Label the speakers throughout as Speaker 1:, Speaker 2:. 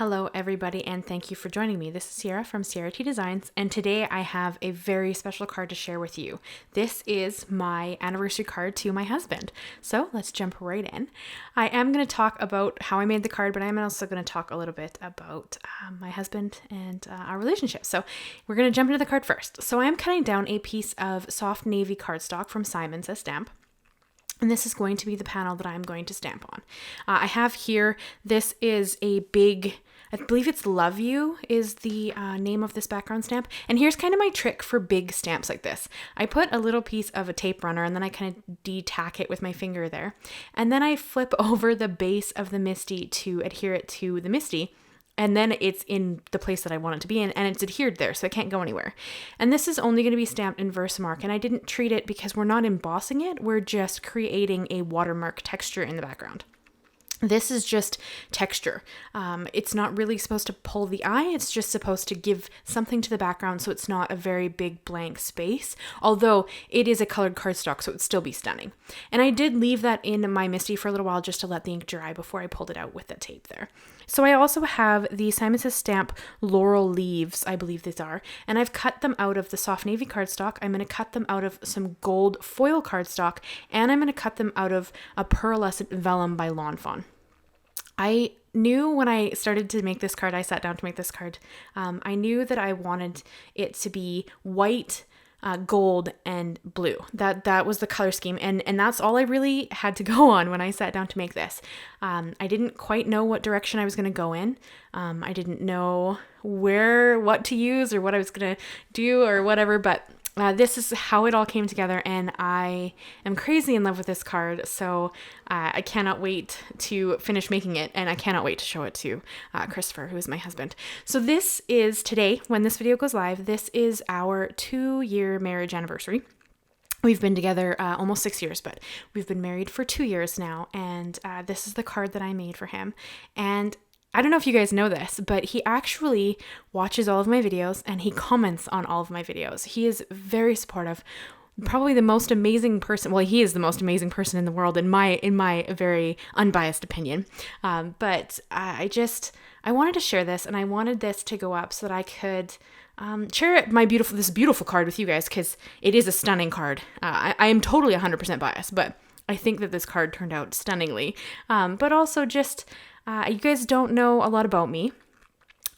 Speaker 1: Hello everybody, and thank you for joining me. This is Sierra from Sierra T Designs, and today I have a very special card to share with you. This is my anniversary card to my husband. So let's jump right in. I am going to talk about how I made the card, but I'm also going to talk a little bit about my husband and our relationship. So we're going to jump into the card first. So I am cutting down a piece of soft navy cardstock from Simon's Stamp. And this is going to be the panel that I'm going to stamp on. I have here, this is a big, I believe it's Love You is the name of this background stamp. And here's kind of my trick for big stamps like this. I put a little piece of a tape runner and then I kind of de-tack it with my finger there. And then I flip over the base of the Misti to adhere it to the Misti. And then it's in the place that I want it to be in, and it's adhered there, so it can't go anywhere. And this is only going to be stamped in Versamark, and I didn't treat it because we're not embossing it, we're just creating a watermark texture in the background. This is just texture. It's not really supposed to pull the eye, it's just supposed to give something to the background so it's not a very big blank space, although it is a colored cardstock, so it would still be stunning. And I did leave that in my Misti for a little while just to let the ink dry before I pulled it out with the tape there. So I also have the Simon's Stamp Laurel leaves, I believe these are, and I've cut them out of the soft navy cardstock. I'm going to cut them out of some gold foil cardstock, and I'm going to cut them out of a pearlescent vellum by Fawn. I knew when I started to make this card, I sat down to make this card, I knew that I wanted it to be white, gold, and blue. That was the color scheme, and that's all I really had to go on when I sat down to make this. I didn't quite know what direction I was going to go in. I didn't know what to use or what I was going to do or whatever, but this is how it all came together, and I am crazy in love with this card, so I cannot wait to finish making it, and I cannot wait to show it to Christopher, who is my husband. So this is today, when this video goes live, this is our 2-year marriage anniversary. We've been together almost 6 years, but we've been married for 2 years now, and this is the card that I made for him. And I don't know if you guys know this, but he actually watches all of my videos and he comments on all of my videos. He is very supportive, probably the most amazing person. Well, he is the most amazing person in the world in my very unbiased opinion. But I wanted to share this, and I wanted this to go up so that I could share this beautiful card with you guys, because it is a stunning card. I am totally 100% biased, but I think that this card turned out stunningly. But also just, you guys don't know a lot about me,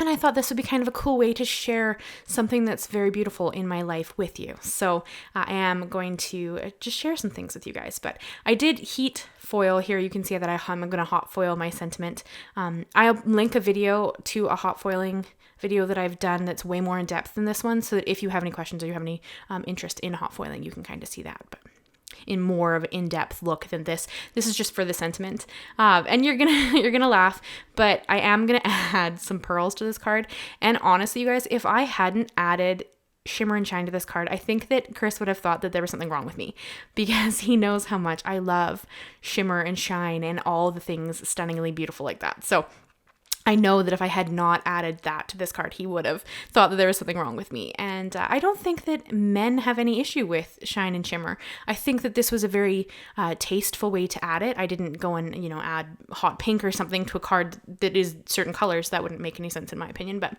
Speaker 1: and I thought this would be kind of a cool way to share something that's very beautiful in my life with you. So I am going to just share some things with you guys. But I did heat foil here. You can see that I'm going to hot foil my sentiment. I'll link a video to a hot foiling video that I've done that's way more in depth than this one, so that if you have any questions or you have any interest in hot foiling, you can kind of see that. But in more of an in-depth look than this is just for the sentiment, and you're gonna laugh, but I am gonna add some pearls to this card. And honestly, you guys, if I hadn't added shimmer and shine to this card, I think that Chris would have thought that there was something wrong with me, because he knows how much I love shimmer and shine and all the things stunningly beautiful like that. So I know that if I had not added that to this card, he would have thought that there was something wrong with me. And I don't think that men have any issue with shine and shimmer. I think that this was a very tasteful way to add it. I didn't go and, add hot pink or something to a card that is certain colors. That wouldn't make any sense in my opinion. But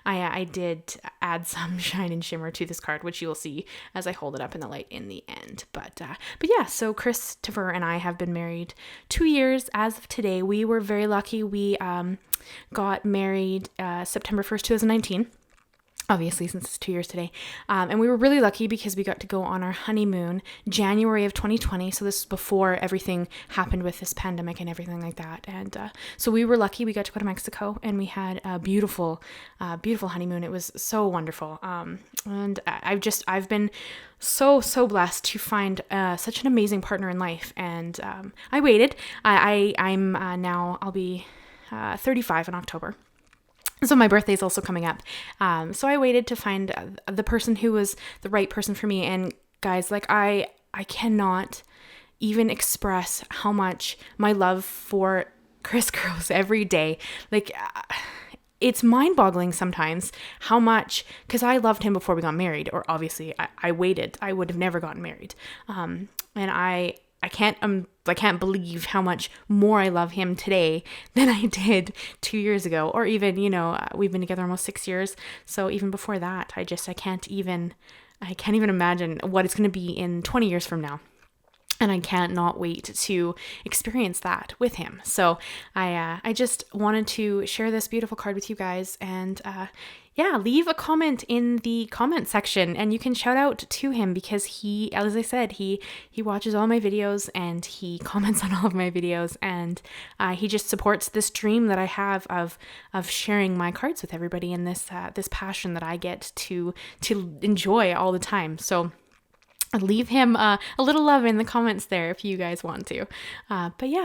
Speaker 1: I did add some shine and shimmer to this card, which you will see as I hold it up in the light in the end. But yeah, so Christopher and I have been married 2 years as of today. We were very lucky. We got married September 1st, 2019, obviously, since it's 2 years today. And we were really lucky because we got to go on our honeymoon January of 2020. So this is before everything happened with this pandemic and everything like that. And so we were lucky. We got to go to Mexico, and we had a beautiful honeymoon. It was so wonderful. And I've been so blessed to find such an amazing partner in life. And I waited. I'm now, I'll be 35 in October. So my birthday is also coming up. So I waited to find the person who was the right person for me. And guys, like I cannot even express how much my love for Chris grows every day. Like it's mind-boggling sometimes how much, because I loved him before we got married, or obviously I waited. I would have never gotten married. And can't believe how much more I love him today than I did 2 years ago, or even, we've been together almost 6 years. So even before that, I can't even imagine what it's going to be in 20 years from now. And I can't not wait to experience that with him. So I just wanted to share this beautiful card with you guys, and leave a comment in the comment section, and you can shout out to him because he, as I said, he watches all my videos and he comments on all of my videos, and he just supports this dream that I have of sharing my cards with everybody, and this passion that I get to enjoy all the time. So leave him a little love in the comments there if you guys want to.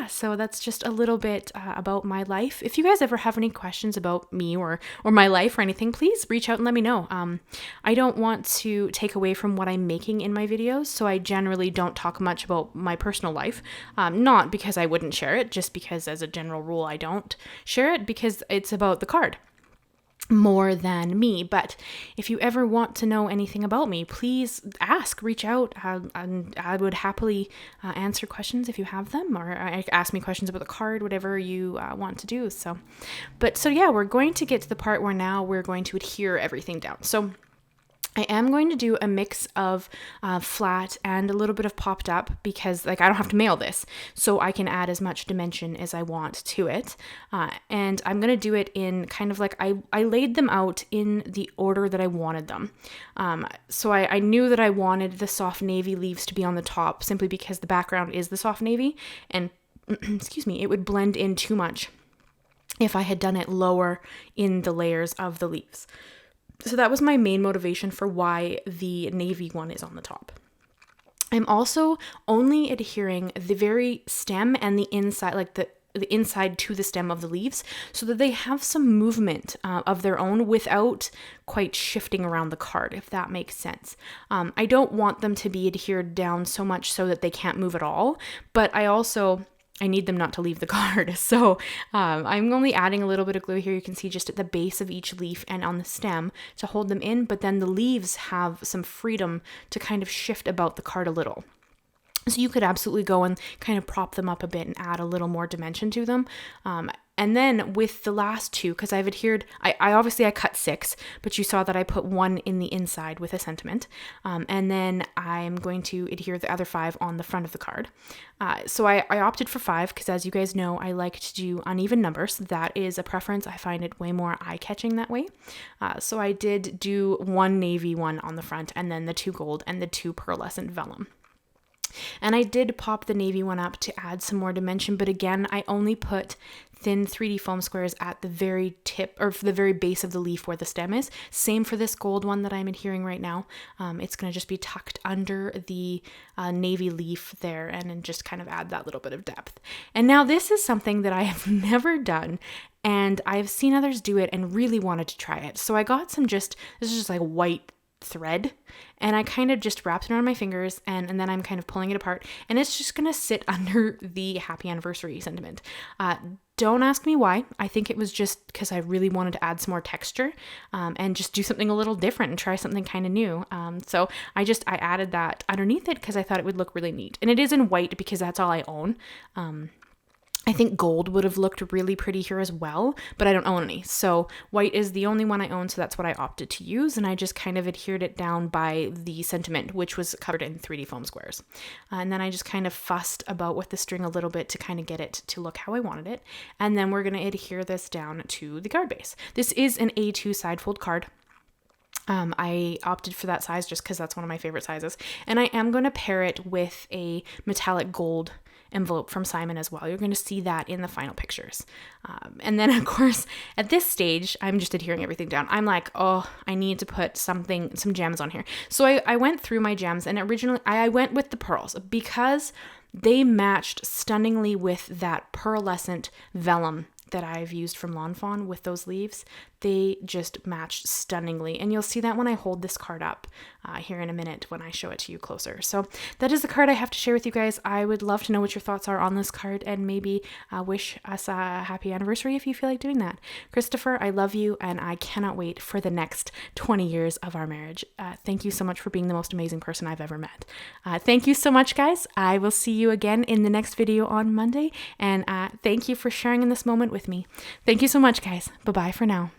Speaker 1: So that's just a little bit about my life. If you guys ever have any questions about me or my life or anything, please reach out and let me know. I don't want to take away from what I'm making in my videos, so I generally don't talk much about my personal life. Not because I wouldn't share it, just because as a general rule I don't share it, because it's about the card more than me. But if you ever want to know anything about me, please reach out, and I would happily answer questions if you have them, or ask me questions about the card, whatever you want to do. So we're going to get to the part where now we're going to adhere everything down. So I am going to do a mix of flat and a little bit of popped up, because I don't have to mail this, so I can add as much dimension as I want to it. And I'm going to do it in kind of I laid them out in the order that I wanted them. So I knew that I wanted the soft navy leaves to be on the top, simply because the background is the soft navy, and excuse me, it would blend in too much if I had done it lower in the layers of the leaves. So that was my main motivation for why the navy one is on the top. I'm also only adhering the very stem and the inside, the inside to the stem of the leaves, so that they have some movement of their own without quite shifting around the card, if that makes sense. I don't want them to be adhered down so much so that they can't move at all, but I need them not to leave the card. So I'm only adding a little bit of glue here. You can see just at the base of each leaf and on the stem to hold them in, but then the leaves have some freedom to kind of shift about the card a little. So you could absolutely go and kind of prop them up a bit and add a little more dimension to them. And then with the last two, because I've adhered, I cut 6, but you saw that I put 1 in the inside with a sentiment. And then I'm going to adhere the other 5 on the front of the card. So I opted for 5 because, as you guys know, I like to do uneven numbers. That is a preference. I find it way more eye-catching that way. So I did do 1 navy one on the front, and then the 2 gold and the 2 pearlescent vellum. And I did pop the navy one up to add some more dimension, but again, I only put thin 3D foam squares at the very tip, or the very base of the leaf where the stem is. Same for this gold one that I'm adhering right now. It's going to just be tucked under the navy leaf there, and then just kind of add that little bit of depth. And now this is something that I have never done, and I've seen others do it and really wanted to try it. So I got this is just like white thread, and I kind of just wrapped it around my fingers, and then I'm kind of pulling it apart, and it's just gonna sit under the happy anniversary sentiment. Don't ask me why. I think it was just because I really wanted to add some more texture, and just do something a little different and try something kind of new. So I added that underneath it because I thought it would look really neat, and it is in white because that's all I own. I think gold would have looked really pretty here as well, but I don't own any. So white is the only one I own, so that's what I opted to use, and I just kind of adhered it down by the sentiment, which was covered in 3D foam squares. And then I just kind of fussed about with the string a little bit to kind of get it to look how I wanted it. And then we're going to adhere this down to the card base. This is an A2 side fold card. I opted for that size just because that's one of my favorite sizes. And I am going to pair it with a metallic gold envelope from Simon as well. You're going to see that in the final pictures. And then, of course, at this stage, I'm just adhering everything down. I'm like, oh, I need to put some gems on here. So I went through my gems, and originally I went with the pearls because they matched stunningly with that pearlescent vellum that I've used from Lawn Fawn with those leaves, they just matched stunningly. And you'll see that when I hold this card up here in a minute when I show it to you closer. So that is the card I have to share with you guys. I would love to know what your thoughts are on this card, and maybe wish us a happy anniversary if you feel like doing that. Christopher, I love you, and I cannot wait for the next 20 years of our marriage. Thank you so much for being the most amazing person I've ever met. Thank you so much, guys. I will see you again in the next video on Monday, and thank you for sharing in this moment with me. Thank you so much, guys. Bye-bye for now.